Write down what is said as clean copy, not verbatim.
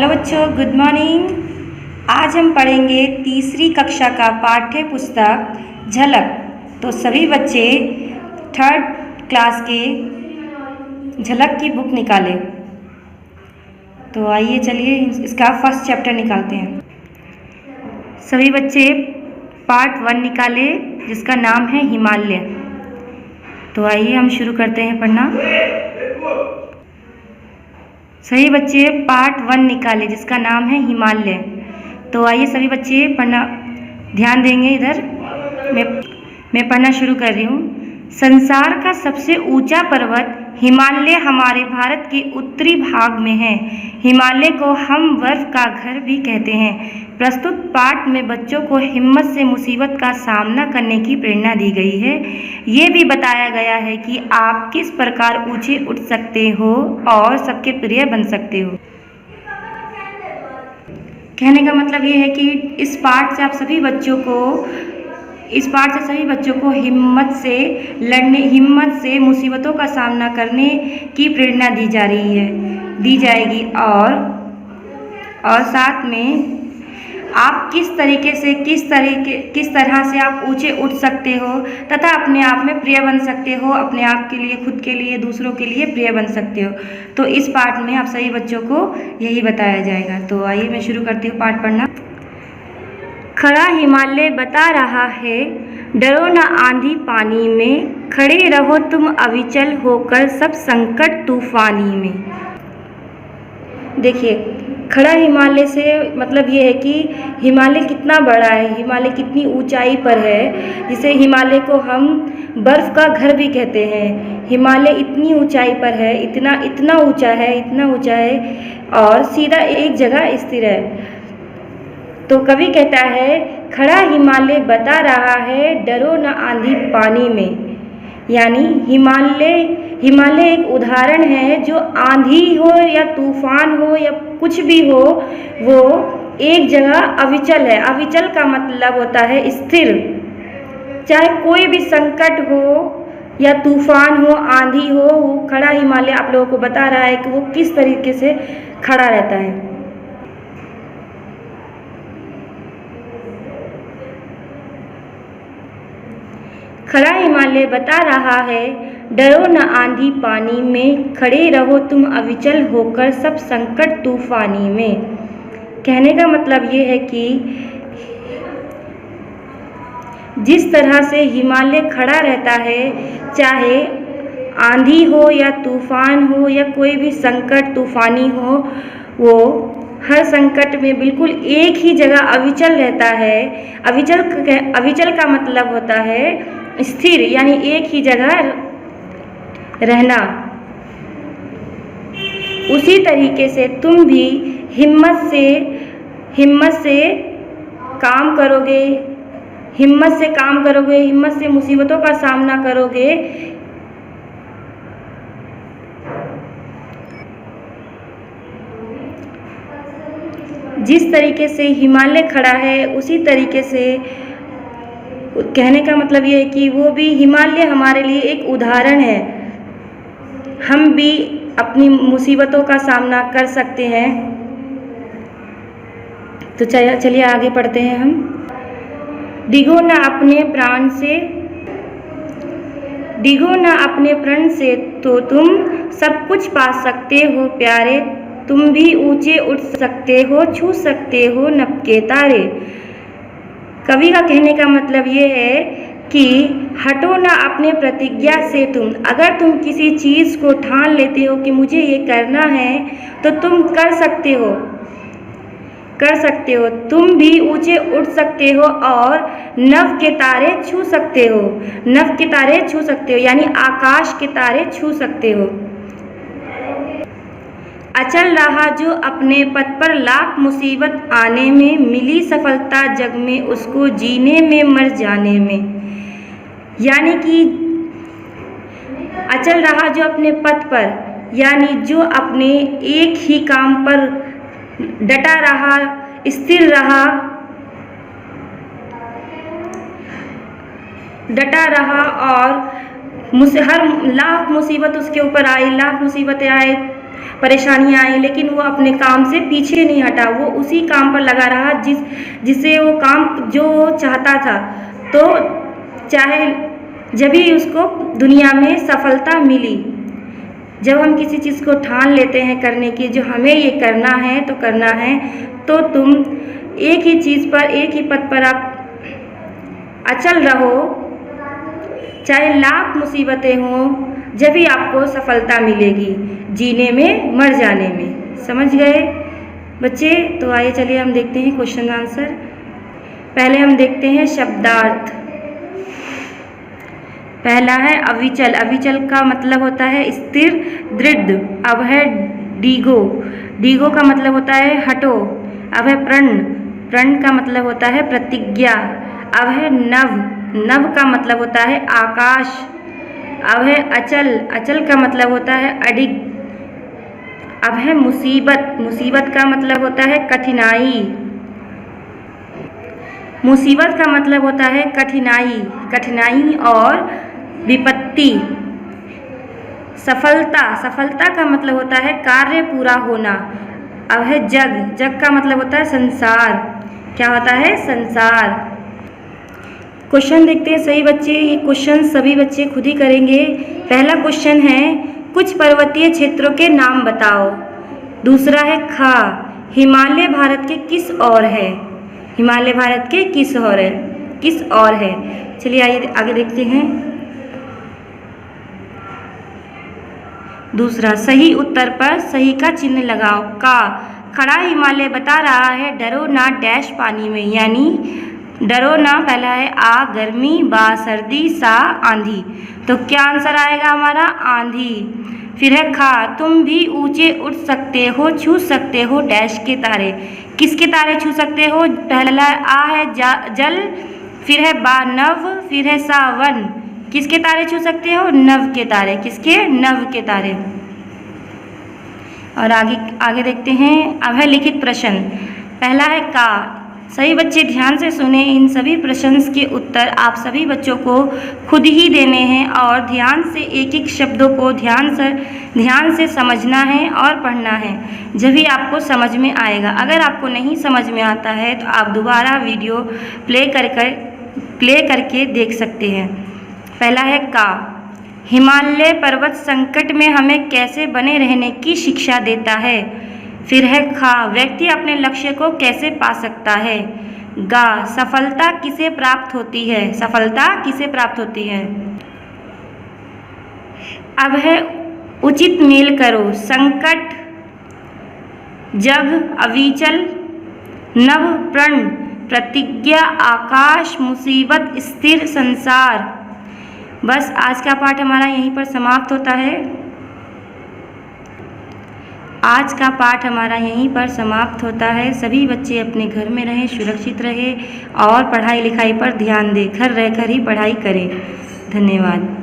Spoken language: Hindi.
हेलो बच्चों, गुड मॉर्निंग। आज हम पढ़ेंगे तीसरी कक्षा का पाठ्य पुस्तक झलक। तो सभी बच्चे थर्ड क्लास के झलक की बुक निकालें। तो आइए चलिए इसका फर्स्ट चैप्टर निकालते हैं। सभी बच्चे पार्ट 1 निकाले जिसका नाम है हिमालय। तो आइए हम शुरू करते हैं पढ़ना। सभी बच्चे पार्ट 1 निकाले जिसका नाम है हिमालय। तो आइए सभी बच्चे पढ़ना ध्यान देंगे। इधर मैं पढ़ना शुरू कर रही हूँ। संसार का सबसे ऊंचा पर्वत हिमालय हमारे भारत के उत्तरी भाग में है। हिमालय को हम बर्फ का घर भी कहते हैं। प्रस्तुत पाठ में बच्चों को हिम्मत से मुसीबत का सामना करने की प्रेरणा दी गई है। ये भी बताया गया है कि आप किस प्रकार ऊंचे उठ सकते हो और सबके प्रिय बन सकते हो। कहने का मतलब ये है कि इस पाठ से सभी बच्चों को हिम्मत से लड़ने, हिम्मत से मुसीबतों का सामना करने की प्रेरणा दी जाएगी और साथ में आप किस तरह से आप ऊंचे उठ सकते हो तथा अपने आप में प्रिय बन सकते हो। अपने आप के लिए, खुद के लिए, दूसरों के लिए प्रिय बन सकते हो। तो इस पाठ में आप सभी बच्चों को यही बताया जाएगा। तो आइए मैं शुरू करती हूँ पाठ पढ़ना। खड़ा हिमालय बता रहा है, डरो न आंधी पानी में, खड़े रहो तुम अविचल होकर सब संकट तूफानी में। देखिए, खड़ा हिमालय से मतलब ये है कि हिमालय कितना बड़ा है, हिमालय कितनी ऊंचाई पर है, जिसे हिमालय को हम बर्फ़ का घर भी कहते हैं। हिमालय इतनी ऊंचाई पर है, इतना ऊंचा है और सीधा एक जगह स्थिर है। तो कवि कहता है, खड़ा हिमालय बता रहा है, डरो न आंधी पानी में। यानी हिमालय एक उदाहरण है जो आंधी हो या तूफान हो या कुछ भी हो, वो एक जगह अविचल है। अविचल का मतलब होता है स्थिर। चाहे कोई भी संकट हो या तूफान हो, आंधी हो, वो खड़ा हिमालय आप लोगों को बता रहा है कि वो किस तरीके से खड़ा रहता है। खड़ा हिमालय बता रहा है, डरो न आंधी पानी में, खड़े रहो तुम अविचल होकर सब संकट तूफानी में। कहने का मतलब ये है कि जिस तरह से हिमालय खड़ा रहता है, चाहे आंधी हो या तूफान हो या कोई भी संकट तूफानी हो, वो हर संकट में बिल्कुल एक ही जगह अविचल रहता है। अविचल का मतलब होता है स्थिर, यानी एक ही जगह रहना। उसी तरीके से तुम भी हिम्मत से काम करोगे, हिम्मत से मुसीबतों का सामना करोगे। जिस तरीके से हिमालय खड़ा है, उसी तरीके से कहने का मतलब ये है कि वो भी हिमालय हमारे लिए एक उदाहरण है। हम भी अपनी मुसीबतों का सामना कर सकते हैं। तो चलिए आगे पढ़ते हैं हम। डिगो न अपने प्राण से तो तुम सब कुछ पा सकते हो प्यारे। तुम भी ऊंचे उठ सकते हो, छू सकते हो नभ के तारे। कवि का कहने का मतलब ये है कि हटो ना अपने प्रतिज्ञा से तुम। अगर तुम किसी चीज़ को ठान लेते हो कि मुझे ये करना है, तो तुम कर सकते हो। तुम भी ऊंचे उठ सकते हो और नभ के तारे छू सकते हो, यानी आकाश के तारे छू सकते हो। अचल रहा जो अपने पथ पर, लाख मुसीबत आने में, मिली सफलता जग में उसको जीने में मर जाने में। यानी कि अचल रहा जो अपने पथ पर, यानी जो अपने एक ही काम पर डटा रहा, स्थिर और हर लाख मुसीबत उसके ऊपर आई, लाख मुसीबतें आए परेशानियाँ आई, लेकिन वो अपने काम से पीछे नहीं हटा, वो उसी काम पर लगा रहा जिससे वो काम जो वो चाहता था। तो चाहे जब भी उसको दुनिया में सफलता मिली। जब हम किसी चीज़ को ठान लेते हैं करने की, जो हमें ये करना है तो करना है, तो तुम एक ही चीज़ पर, एक ही पथ पर आप अचल रहो, चाहे लाख मुसीबतें हों, जब भी आपको सफलता मिलेगी जीने में, मर जाने में। समझ गए बच्चे? तो आइए चलिए हम देखते हैं क्वेश्चन आंसर। पहले हम देखते हैं शब्दार्थ। पहला है अविचल। अविचल का मतलब होता है स्थिर, दृढ़। अब है डीगो। डीगो का मतलब होता है हटो। अब है प्रण। प्रण का मतलब होता है प्रतिज्ञा। अब है नव। नव का मतलब होता है आकाश। अब है अचल। अचल का मतलब होता है अडिग। अब है मुसीबत। मुसीबत का मतलब होता है कठिनाई। मुसीबत का मतलब होता है कठिनाई, कठिनाई और विपत्ति। सफलता। सफलता का मतलब होता है कार्य पूरा होना। अब है जग। जग का मतलब होता है संसार। क्या होता है? संसार। क्वेश्चन देखते हैं सही बच्चे। ये क्वेश्चन सभी बच्चे खुद ही करेंगे। पहला क्वेश्चन है कुछ पर्वतीय क्षेत्रों के नाम बताओ। दूसरा है खा, हिमालय भारत के किस ओर है? हिमालय भारत के किस ओर है? किस ओर है? चलिए आइए आगे देखते हैं। दूसरा, सही उत्तर पर सही का चिन्ह लगाओ। का, खड़ा हिमालय बता रहा है डरो ना डैश पानी में, यानी डरो ना। पहला है आ गर्मी, बा सर्दी, सा आंधी। तो क्या आंसर आएगा हमारा? आंधी। फिर है खा, तुम भी ऊंचे उठ सकते हो, छू सकते हो डैश के तारे। किसके तारे छू सकते हो? पहला आ है जल, फिर है बा नव, फिर है सा वन। किसके तारे छू सकते हो? नव के तारे। किसके? नव के तारे। और आगे देखते हैं। अब है लिखित प्रश्न। पहला है का। सभी बच्चे ध्यान से सुने। इन सभी प्रश्न के उत्तर आप सभी बच्चों को खुद ही देने हैं और ध्यान से एक एक शब्दों को ध्यान से समझना है और पढ़ना है, जब भी आपको समझ में आएगा। अगर आपको नहीं समझ में आता है तो आप दोबारा वीडियो प्ले करके देख सकते हैं। पहला है का, हिमालय पर्वत संकट में हमें कैसे बने रहने की शिक्षा देता है। फिर है खा, व्यक्ति अपने लक्ष्य को कैसे पा सकता है। गा, सफलता किसे प्राप्त होती है। सफलता किसे प्राप्त होती है। अब है उचित मेल करो। संकट, जग, अविचल, नव, प्रण, प्रतिज्ञा, आकाश, मुसीबत, स्थिर, संसार। बस आज का पाठ हमारा यहीं पर समाप्त होता है। आज का पाठ हमारा यहीं पर समाप्त होता है। सभी बच्चे अपने घर में रहें, सुरक्षित रहें और पढ़ाई लिखाई पर ध्यान दें। घर रहकर ही पढ़ाई करें। धन्यवाद।